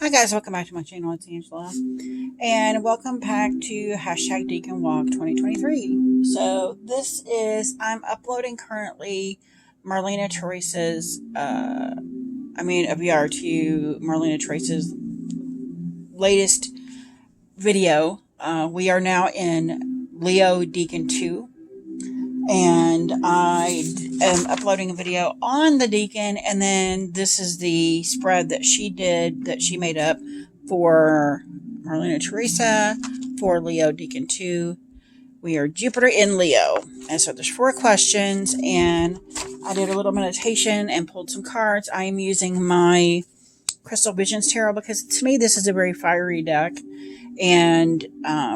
Hi guys, welcome back to my channel. It's Angela, and welcome back to hashtag Decan Walk 2023. So this is I'm uploading currently Marlena Teresa's a VR to Marlena Teresa's latest video. We are now in Leo Decan 2. And I am uploading a video on the Decan, and then this is the spread that she made up for Marlena Teresa for Leo Decan 2. We are Jupiter in Leo. And so there's 4 questions, and I did a little meditation and pulled some cards. I am using my Crystal Visions Tarot because to me this is a very fiery deck. And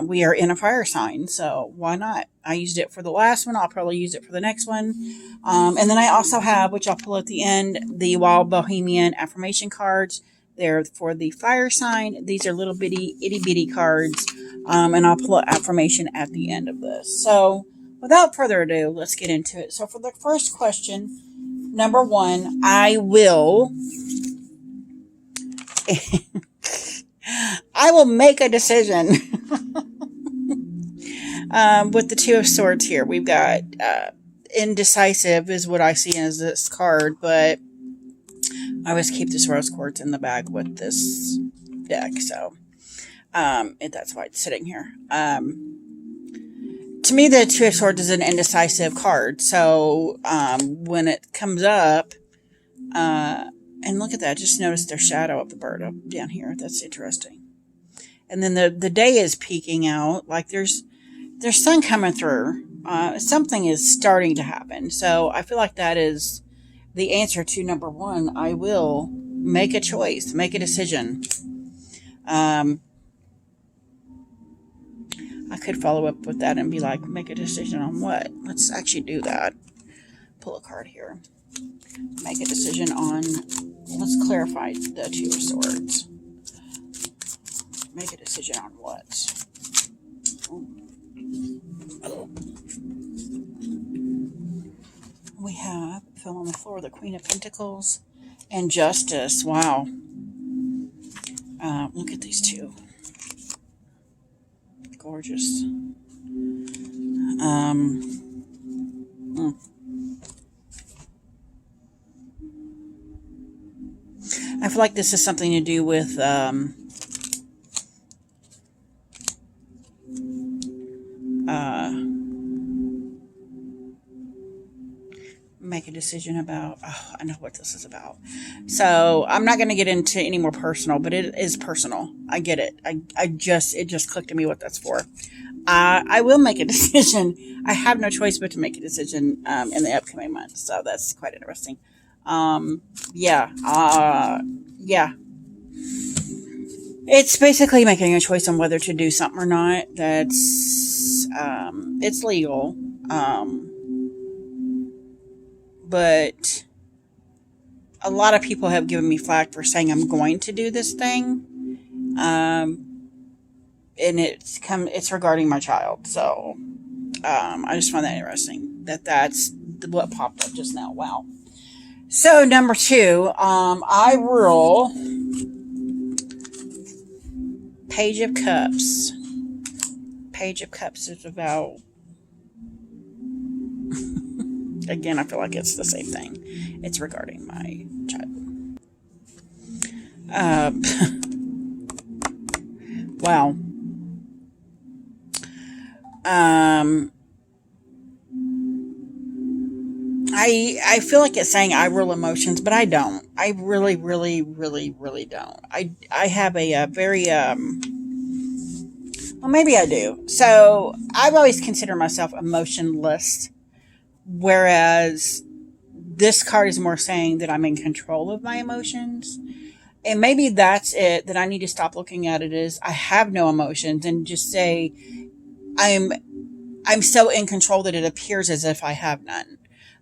we are in a fire sign, so why not? I used it for the last one. I'll probably use it for the next one. And then I also have, which I'll pull at the end, the Wild Bohemian affirmation cards. They're for the fire sign. These are little bitty, itty bitty cards. And I'll pull an affirmation at the end of this. So without further ado, let's get into it. So for the first question, number 1, I will... I will make a decision. With the 2 of Swords here, we've got indecisive is what I see as this card, but I always keep this rose quartz in the bag with this deck, so that's why it's sitting here. To me, the 2 of Swords is an indecisive card, so when it comes up, and look at that, just notice their shadow of the bird up down here. That's interesting. And then the day is peeking out, like there's sun coming through. Something is starting to happen. So I feel like that is the answer to number 1. I will make a choice, make a decision. I could follow up with that and be like, make a decision on what? Let's actually do that. Pull a card here. Make a decision on, let's clarify the 2 of Swords. Make a decision on what? Oh. We have, fell on the floor, the Queen of Pentacles and Justice. Wow. Look at these 2. Gorgeous. I feel like this is something to do with make a decision about, I know what this is about. So I'm not going to get into any more personal, but it is personal. I get it. It just clicked to me what that's for. I will make a decision. I have no choice but to make a decision in the upcoming months. So that's quite interesting. Yeah. It's basically making a choice on whether to do something or not. That's, it's legal. But a lot of people have given me flack for saying I'm going to do this thing. And it's regarding my child. So, I just find that interesting that's what popped up just now. Wow. So number 2, I will Page of Cups. Page of Cups is about, again, I feel like it's the same thing. It's regarding my child. Wow. I feel like it's saying I rule emotions, but I don't. I really, really, really, really don't. I have a very, well, maybe I do. So I've always considered myself emotionless, whereas this card is more saying that I'm in control of my emotions. And maybe that's it, that I need to stop looking at it as I have no emotions and just say I'm so in control that it appears as if I have none.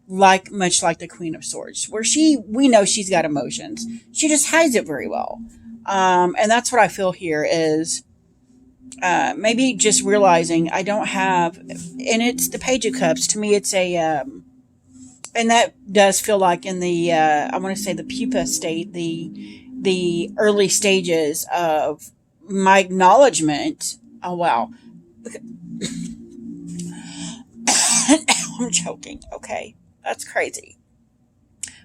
Much like the Queen of Swords, where we know she's got emotions. She just hides it very well. And that's what I feel here is, maybe just realizing I don't have, and it's the Page of Cups. To me, it's a, and that does feel like in the, I want to say the pupa state, the the early stages of my acknowledgement. Oh, wow. I'm choking. Okay. That's crazy.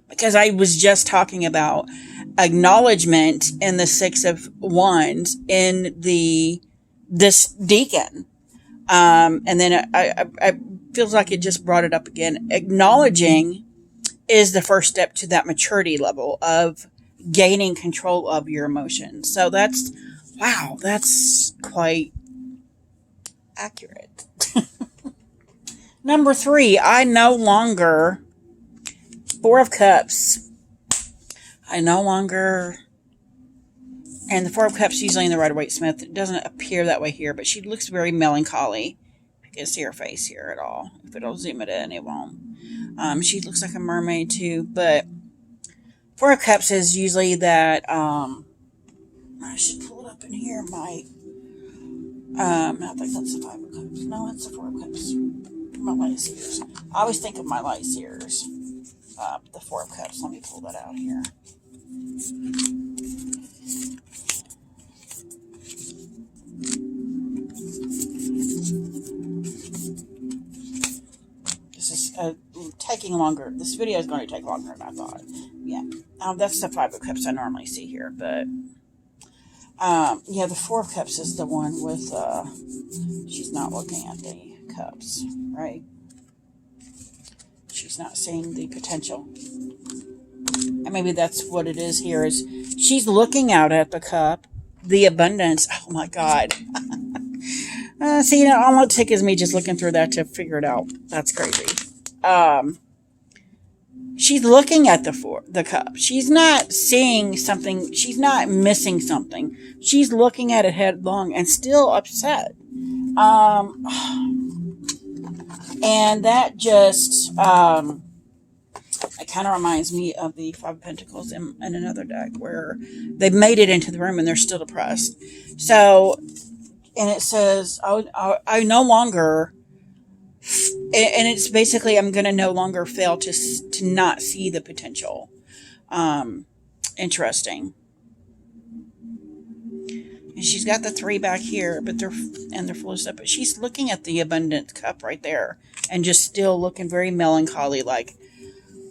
Because I was just talking about acknowledgement in the Six of Wands in this Decan. And then I feels like it just brought it up again. Acknowledging is the first step to that maturity level of gaining control of your emotions. So that's, wow, that's quite accurate. Number 3, I no longer, Four of Cups. I no longer, and the Four of Cups usually in the Rider-Waite-Smith. It doesn't appear that way here, but she looks very melancholy. You can see her face here at all. If it'll zoom it in, it won't. She looks like a mermaid too, but Four of Cups is usually that, I should pull it up in here, I think that's the Five of Cups. No, it's the Four of Cups. My light seers. I always think of my light seers. The Four of Cups. Let me pull that out here. This is taking longer. This video is going to take longer than I thought. Yeah. That's the Five of Cups I normally see here, but yeah, the Four of Cups is the one with she's not looking at the cups, right? She's not seeing the potential. And maybe that's what it is here, is she's looking out at the cup, the abundance. Oh my God. See, all it took is me just looking through that to figure it out. That's crazy. She's looking at the cup. She's not seeing something. She's not missing something. She's looking at it headlong and still upset. And that just, it kind of reminds me of the Five of Pentacles in another deck where they've made it into the room and they're still depressed. So, and it says, I no longer, and it's basically, I'm going to no longer fail to not see the potential. Interesting. And she's got the 3 back here, but they're full of stuff. But she's looking at the abundant cup right there and just still looking very melancholy, like,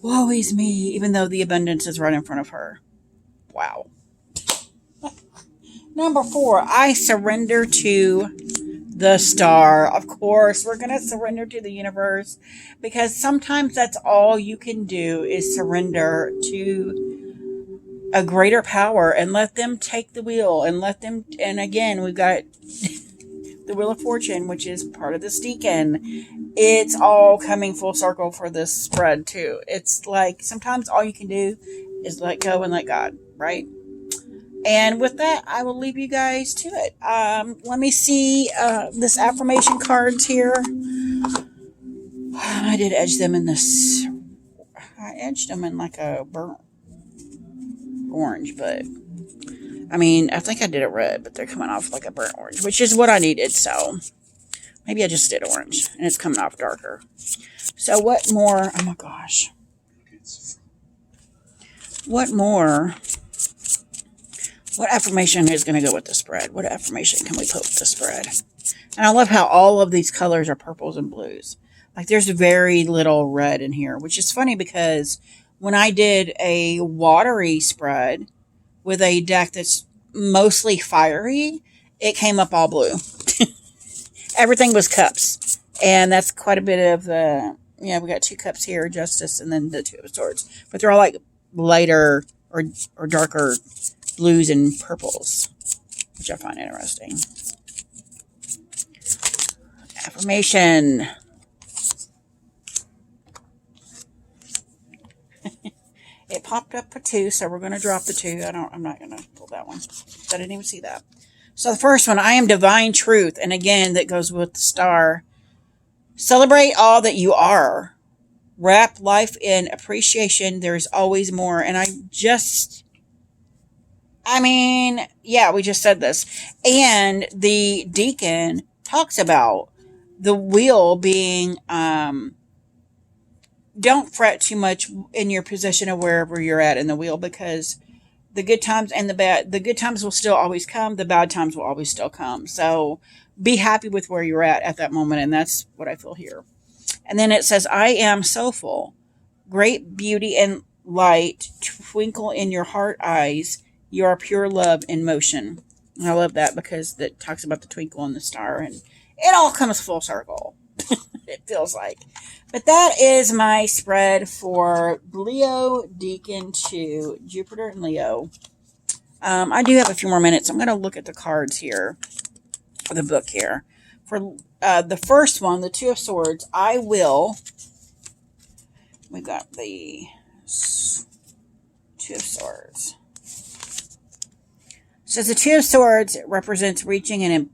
woe is me, even though the abundance is right in front of her. Wow. Number 4, I surrender to the star. Of course, we're going to surrender to the universe, because sometimes that's all you can do is surrender to a greater power and let them take the wheel and let them. And again, we've got the Wheel of Fortune, which is part of this Decan. It's all coming full circle for this spread too. It's like sometimes all you can do is let go and let God, right? And with that, I will leave you guys to it. Let me see this affirmation cards here. I did edge them in this. I edged them in like a burnt orange, but I mean, I think I did it red, but they're coming off like a burnt orange, which is what I needed. So maybe I just did orange and it's coming off darker. So what more? Oh my gosh. What more? What affirmation is going to go with the spread? What affirmation can we put with the spread? And I love how all of these colors are purples and blues. Like there's very little red in here, which is funny because when I did a watery spread with a deck that's mostly fiery, it came up all blue. Everything was cups. And that's quite a bit of, yeah, we got 2 cups here, Justice, and then the 2 of Swords. But they're all like lighter or darker blues and purples, which I find interesting. Affirmation. It popped up a 2, so we're going to drop the 2. I'm not going to pull that one. I didn't even see that. So the first one, I am divine truth. And again, that goes with the star. Celebrate all that you are. Wrap life in appreciation. There's always more. And I mean, yeah, we just said this. And the Decan talks about the wheel being, don't fret too much in your position of wherever you're at in the wheel, because the good times and the good times will still always come. The bad times will always still come. So be happy with where you're at that moment. And that's what I feel here. And then it says, I am so full. Great beauty and light twinkle in your heart eyes. You are pure love in motion. And I love that because it talks about the twinkle in the star, and it all comes full circle. It feels like. But that is my spread for Leo, Decan to Jupiter and Leo. I do have a few more minutes. I'm going to look at the cards here for the book here. For the first one, the Two of Swords, we got the Two of Swords. It says the Two of Swords represents reaching an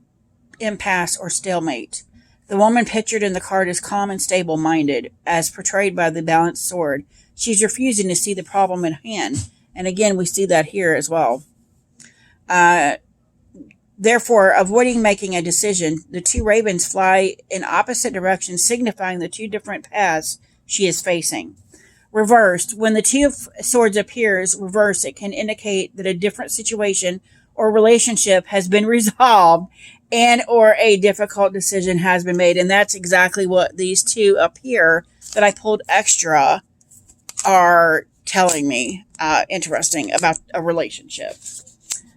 impasse or stalemate. The woman pictured in the card is calm and stable-minded, as portrayed by the balanced sword. She's refusing to see the problem at hand. And again, we see that here as well. Therefore, avoiding making a decision, the two ravens fly in opposite directions, signifying the two different paths she is facing. Reversed, when the Two of Swords appears reversed, it can indicate that a different situation or relationship has been resolved and or a difficult decision has been made. And that's exactly what these two up here that I pulled extra are telling me. Interesting about a relationship.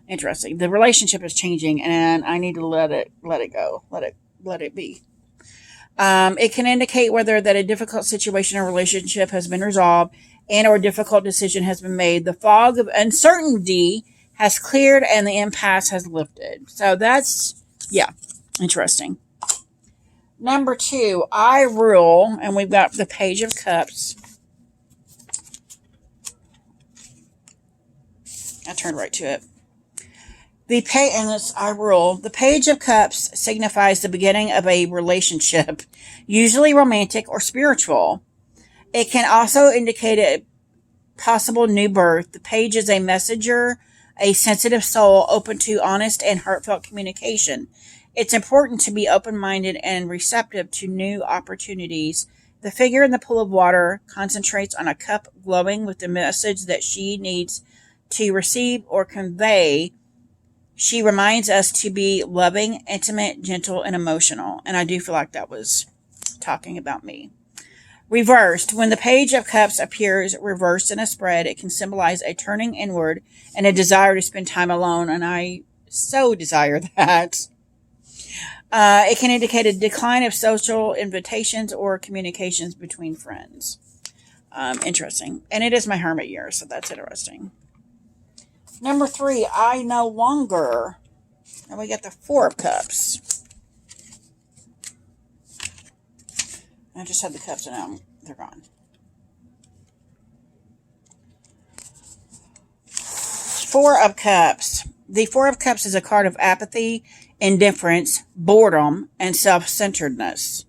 Interesting. The relationship is changing, and I need to let it go. Let it be. It can indicate whether that a difficult situation or relationship has been resolved and or a difficult decision has been made. The fog of uncertainty has cleared and the impasse has lifted. So that's, yeah, interesting. Number 2, I rule, and we've got the Page of Cups. I turned right to it. I rule. The Page of Cups signifies the beginning of a relationship, usually romantic or spiritual. It can also indicate a possible new birth. The page is a messenger, a sensitive soul open to honest and heartfelt communication. It's important to be open-minded and receptive to new opportunities. The figure in the pool of water concentrates on a cup glowing with the message that she needs to receive or convey. She reminds us to be loving, intimate, gentle, and emotional. And I do feel like that was talking about me. Reversed. When the Page of Cups appears reversed in a spread, it can symbolize a turning inward and a desire to spend time alone. And I so desire that. It can indicate a decline of social invitations or communications between friends. Interesting. And it is my hermit year, so that's interesting. Number 3, I no longer. And we got the Four of Cups. I just had the cups and now they're gone. Four of Cups. The Four of Cups is a card of apathy, indifference, boredom, and self-centeredness.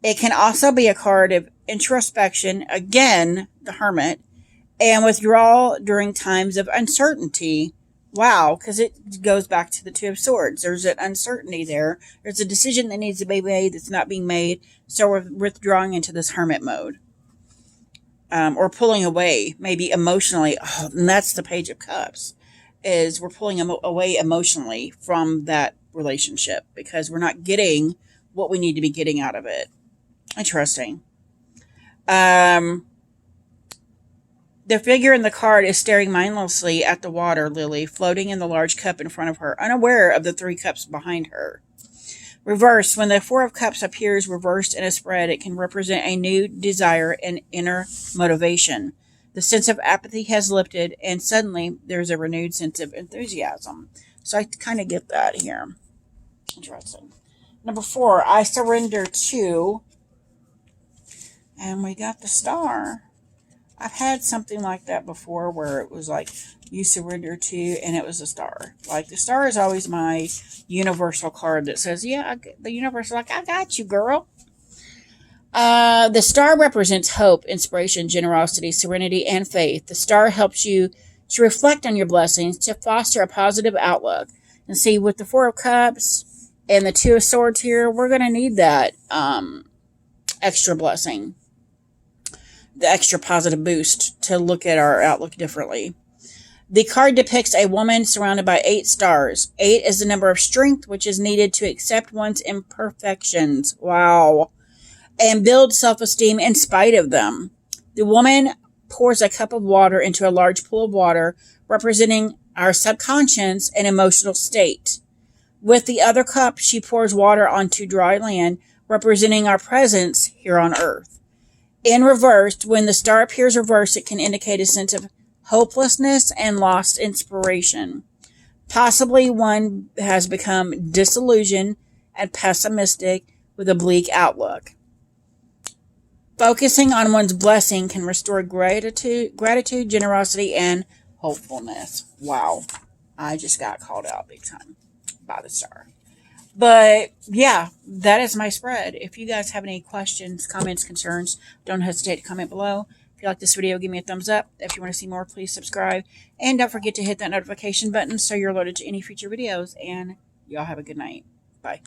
It can also be a card of introspection, again, the Hermit, and withdrawal during times of uncertainty. Wow, because it goes back to the Two of Swords. There's an uncertainty there. There's a decision that needs to be made that's not being made. So we're withdrawing into this hermit mode. Or pulling away, maybe emotionally. Oh, and that's the Page of Cups. Is we're pulling away emotionally from that relationship because we're not getting what we need to be getting out of it. Interesting. The figure in the card is staring mindlessly at the water lily floating in the large cup in front of her, unaware of the 3 cups behind her. Reversed. When the Four of Cups appears reversed in a spread, it can represent a new desire and inner motivation. The sense of apathy has lifted, and suddenly there's a renewed sense of enthusiasm. So I kind of get that here. Interesting. Number 4, I surrender to, and we got the Star. I've had something like that before where it was like, you surrender to, and it was a star. Like, the Star is always my universal card that says, yeah, the universe is like, I got you, girl. The Star represents hope, inspiration, generosity, serenity, and faith. The Star helps you to reflect on your blessings, to foster a positive outlook. And see, with the Four of Cups and the Two of Swords here, we're going to need that extra blessing. The extra positive boost to look at our outlook differently. The card depicts a woman surrounded by 8 stars. 8 is the number of strength, which is needed to accept one's imperfections. Wow. And build self-esteem in spite of them. The woman pours a cup of water into a large pool of water, representing our subconscious and emotional state. With the other cup, she pours water onto dry land, representing our presence here on earth. In reverse, when the star appears reversed, it can indicate a sense of hopelessness and lost inspiration. Possibly one has become disillusioned and pessimistic with a bleak outlook. Focusing on one's blessing can restore gratitude, generosity, and hopefulness. Wow. I just got called out big time by the star. But yeah, that is my spread. If you guys have any questions, comments, concerns, don't hesitate to comment below. If you like this video, give me a thumbs up. If you want to see more, please subscribe. And don't forget to hit that notification button so you're alerted to any future videos. And y'all have a good night. Bye.